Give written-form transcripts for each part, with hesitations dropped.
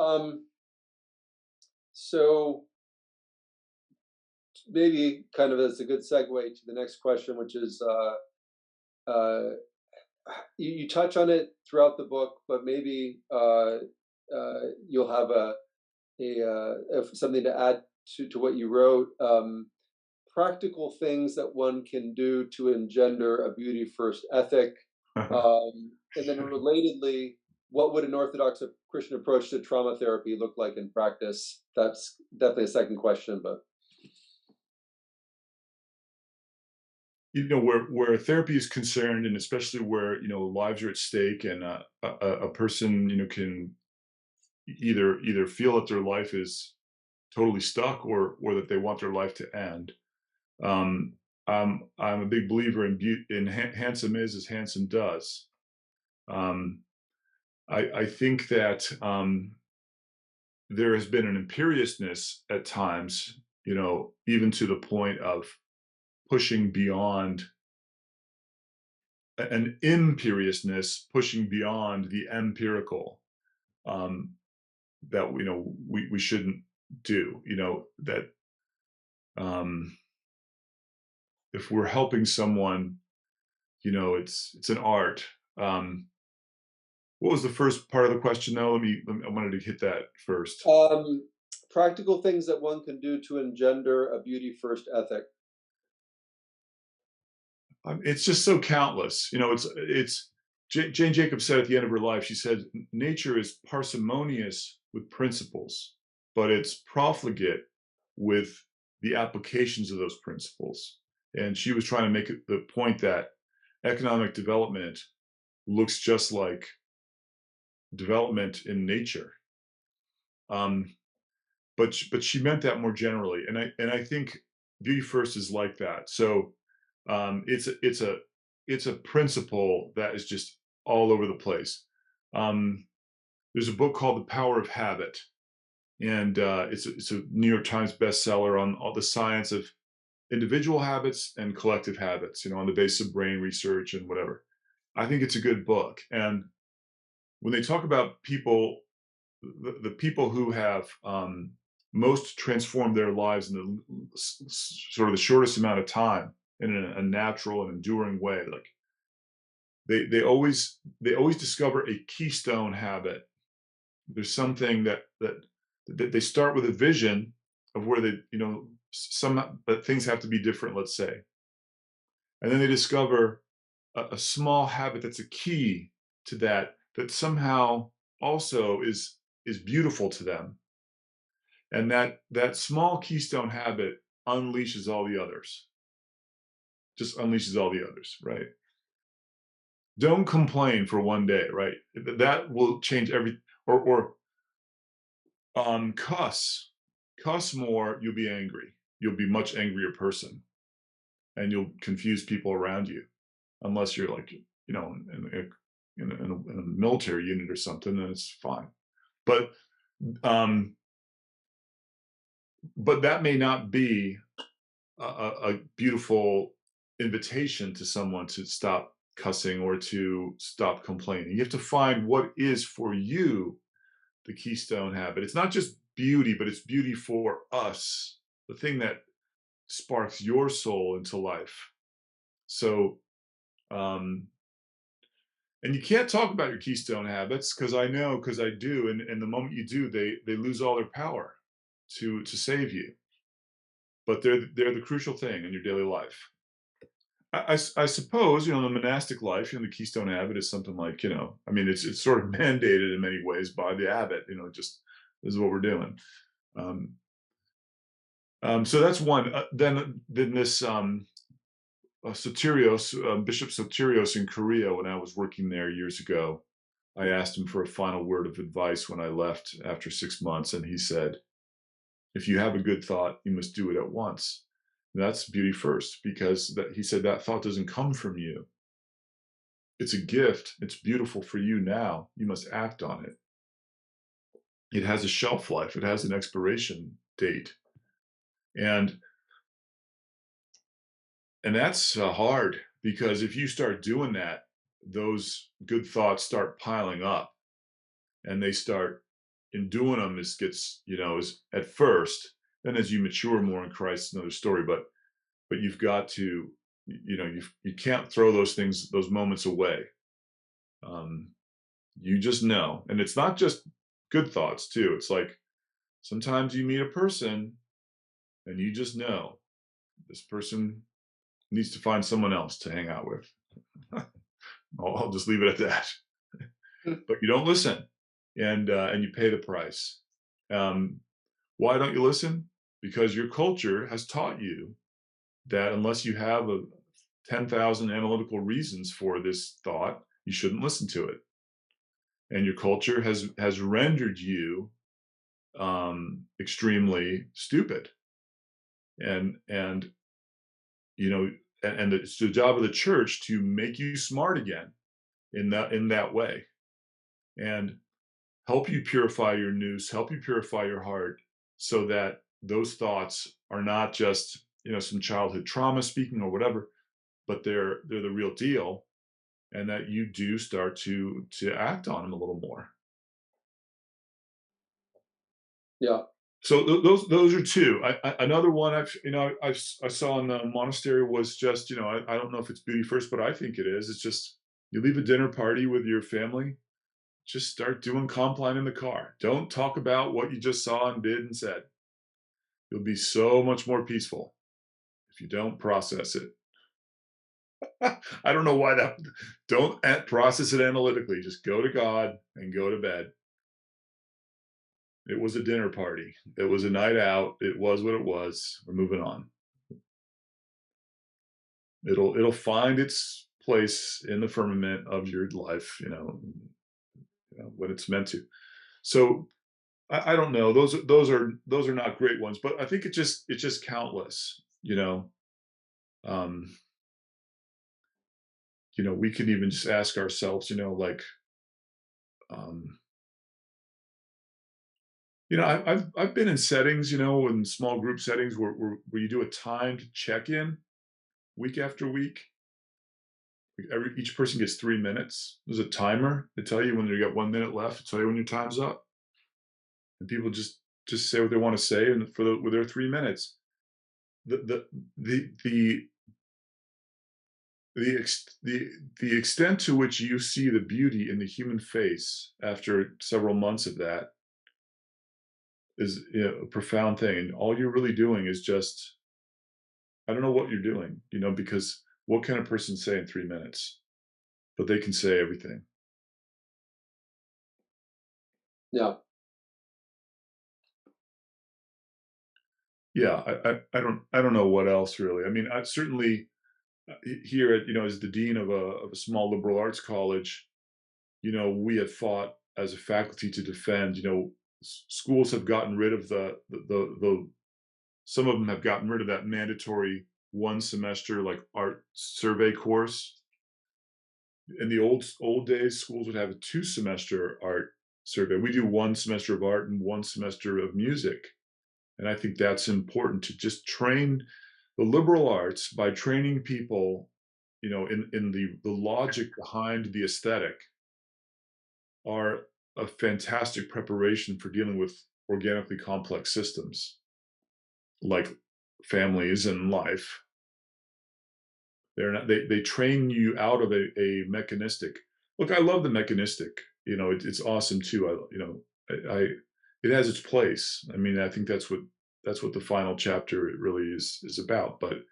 Um, so maybe kind of as a good segue to the next question, which is uh, you touch on it throughout the book, but maybe you'll have something to add to what you wrote. Practical things that one can do to engender a beauty first ethic, and then relatedly, what would an Orthodox Christian approach to trauma therapy look like in practice? That's definitely a second question, but where therapy is concerned, and especially where lives are at stake, and a person can either feel that their life is totally stuck, or that they want their life to end. Um, I'm a big believer in handsome is as handsome does. Um, I think that there has been an imperiousness at times, even to the point of pushing beyond an imperiousness, pushing beyond the empirical, um, that we shouldn't do. That um, if we're helping someone, it's an art. What was the first part of the question, though? I wanted to hit that first. um, practical things that one can do to engender a beauty first ethic. It's just so countless. Jane Jacobs said at the end of her life, she said, nature is parsimonious with principles, but it's profligate with the applications of those principles. And she was trying to make the point that economic development looks just like development in nature. But she meant that more generally, and I think beauty first is like that. So it's a principle that is just all over the place. There's a book called The Power of Habit, and it's a New York Times bestseller on all the science of individual habits and collective habits. On the basis of brain research and whatever. I think it's a good book, and when they talk about people, the people who have most transformed their lives in the sort of the shortest amount of time in a natural and enduring way, like they always discover a keystone habit. There's something that they start with a vision of where they some but things have to be different, let's say, and then they discover a small habit that's a key to that somehow also is beautiful to them, and that small keystone habit unleashes all the others, just unleashes all the others, right? Don't complain for one day, right? That will change every. Or cuss more, you'll be angry, you'll be much angrier person, and you'll confuse people around you, unless you're like in a military unit or something, then it's fine. But um but that may not be a beautiful invitation to someone to stop cussing or to stop complaining. You have to find what is for you the keystone habit. It's not just beauty, but it's beauty for us, the thing that sparks your soul into life. So, and you can't talk about your keystone habits, because I know, because I do, and the moment you do, they lose all their power to save you. But they're the crucial thing in your daily life. I suppose, the monastic life, the keystone habit is something like, I mean, it's sort of mandated in many ways by the abbot, just this is what we're doing. So that's one. Then this Soterios, Bishop Soterios in Korea, when I was working there years ago, I asked him for a final word of advice when I left after 6 months, and he said, if you have a good thought, you must do it at once. And that's beauty first, because he said that thought doesn't come from you. It's a gift. It's beautiful for you now. You must act on it. It has a shelf life. It has an expiration date. And that's hard, because if you start doing that, those good thoughts start piling up, and they start in doing them gets, is at first, and as you mature more in Christ, another story. But you've got to, you can't throw those moments away. You just know, and it's not just good thoughts too. It's like sometimes you meet a person and you just know this person needs to find someone else to hang out with. I'll just leave it at that. But you don't listen, and you pay the price. Why don't you listen? Because your culture has taught you that unless you have 10,000 analytical reasons for this thought, you shouldn't listen to it. And your culture has rendered you extremely stupid. And it's the job of the church to make you smart again in that way, and help you purify your nous, help you purify your heart, so that those thoughts are not just some childhood trauma speaking or whatever, but they're the real deal, and that you do start to act on them a little more. Yeah. So those are two. Another one I saw in the monastery was just, I don't know if it's beauty first, but I think it is. It's just, you leave a dinner party with your family, just start doing compline in the car. Don't talk about what you just saw and did and said. You'll be so much more peaceful if you don't process it. I don't know why that. Don't process it analytically. Just go to God and go to bed. It was a dinner party. It was a night out. It was what it was. We're moving on. It'll find its place in the firmament of your life, when it's meant to. So I don't know. Those are not great ones, but I think it's just countless. Um, we could even just ask ourselves, like, I've been in settings, in small group settings where you do a timed check-in week after week. Each person gets 3 minutes. There's a timer. They tell you when you got 1 minute left. They tell you when your time's up, and people just say what they want to say, and with their 3 minutes, the extent to which you see the beauty in the human face after several months of that is a profound thing. And all you're really doing is just, I don't know what you're doing, because what can a person say in 3 minutes? But they can say everything. Yeah. Yeah, I don't know what else really. I mean, I certainly here at as the dean of a small liberal arts college, we have fought as a faculty to defend. Schools have gotten rid of the some of them have gotten rid of that mandatory 1 semester like art survey course. In the old days, schools would have a 2-semester art survey. We do 1 semester of art and 1 semester of music. And I think that's important to just train the liberal arts by training people, in the logic behind the aesthetic, are a fantastic preparation for dealing with organically complex systems like families and life. They're not, they train you out of a mechanistic. Look, I love the mechanistic. It's awesome too. I it has its place. I mean, I think that's what the final chapter really is about. But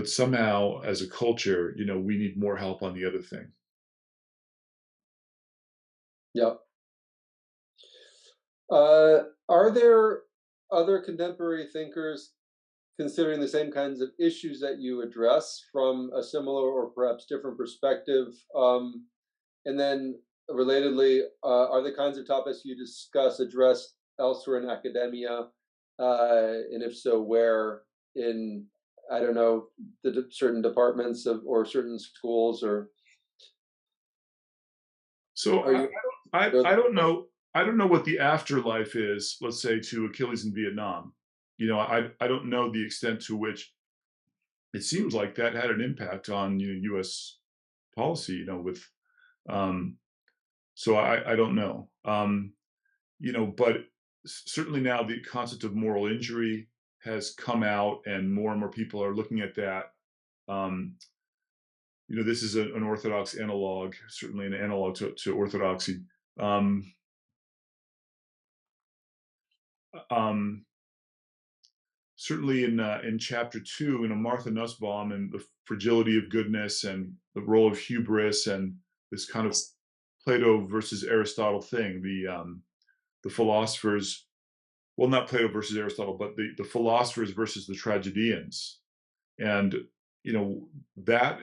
somehow, as a culture, we need more help on the other thing. Yeah. Are there other contemporary thinkers considering the same kinds of issues that you address from a similar or perhaps different perspective? And then, relatedly, are the kinds of topics you discuss addressed elsewhere in academia? And if so, where in, I don't know, the certain departments or certain schools, or So are you? I don't know. I don't know what the afterlife is, let's say, to Achilles in Vietnam. I don't know the extent to which it seems like that had an impact on U.S. policy. With so I don't know. Um, but certainly now the concept of moral injury has come out, and more people are looking at that. Um, this is an Orthodox analog, certainly an analog to Orthodoxy. Um, um, Certainly in chapter 2, Martha Nussbaum, and the fragility of goodness and the role of hubris, and this kind of Plato versus Aristotle thing, the philosophers, well, not Plato versus Aristotle, but the philosophers versus the tragedians. And that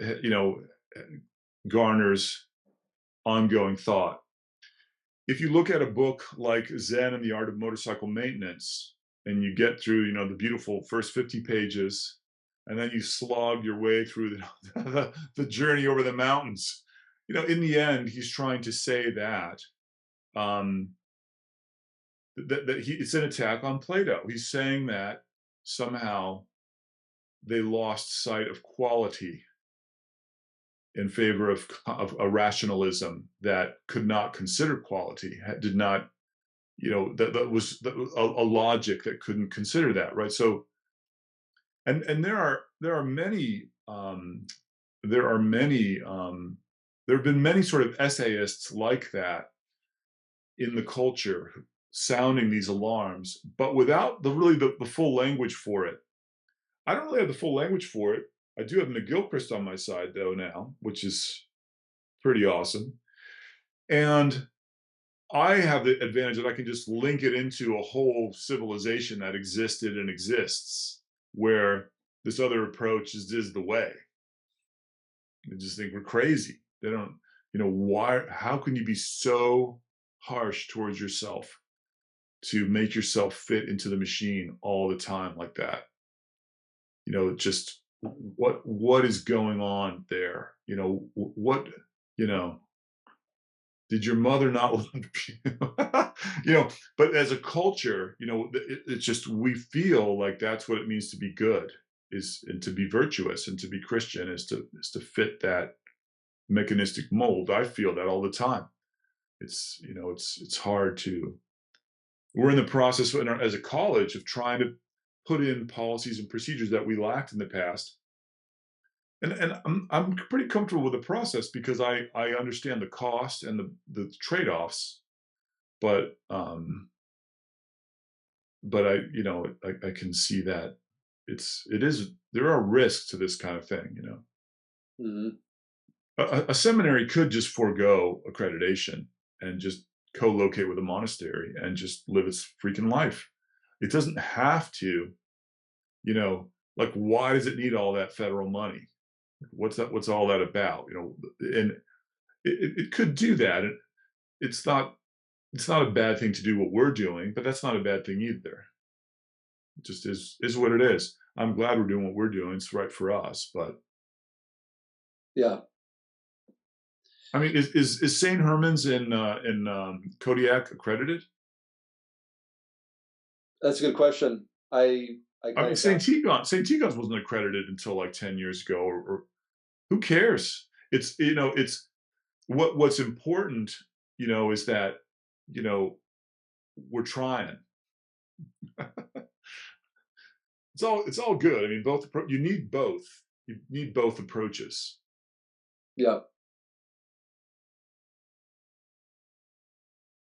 garners ongoing thought. If you look at a book like Zen and the Art of Motorcycle Maintenance, and you get through the beautiful first 50 pages, and then you slog your way through the journey over the mountains, in the end he's trying to say that um, it's an attack on Plato. He's saying that somehow they lost sight of quality in favor of a rationalism that could not consider quality, did not, that was a logic that couldn't consider that, right? So, and there are many there have been many sort of essayists like that in the culture, sounding these alarms, but without the full language for it. I don't really have the full language for it. I do have McGilchrist on my side though now, which is pretty awesome. And I have the advantage that I can just link it into a whole civilization that existed and exists, where this other approach is the way. They just think we're crazy. They don't, why, how can you be so harsh towards yourself to make yourself fit into the machine all the time like that? Just what is going on there? What, did your mother not love you? But as a culture, it's just, we feel like that's what it means to be good, and to be virtuous, and to be Christian is to fit that mechanistic mold. I feel that all the time. It's hard to. We're in the process as a college of trying to put in policies and procedures that we lacked in the past. And I'm pretty comfortable with the process because I understand the cost and the trade-offs, but I can see that there are risks to this kind of thing. Mhm. A seminary could just forego accreditation and just co-locate with a monastery and just live its freaking life. It doesn't have to, like, why does it need all that federal money? What's all that about? And it could do that. It's not a bad thing to do what we're doing, but that's not a bad thing either. It just is what it is. I'm glad we're doing what we're doing. It's right for us. But Yeah, I mean, is St. Herman's in Kodiak accredited? that's a good question. I I kind mean, of St. Tigon's wasn't accredited until like 10 years ago, or who cares? It's what's important, is that, we're trying. It's all good. I mean, you need both. You need both approaches. yeah.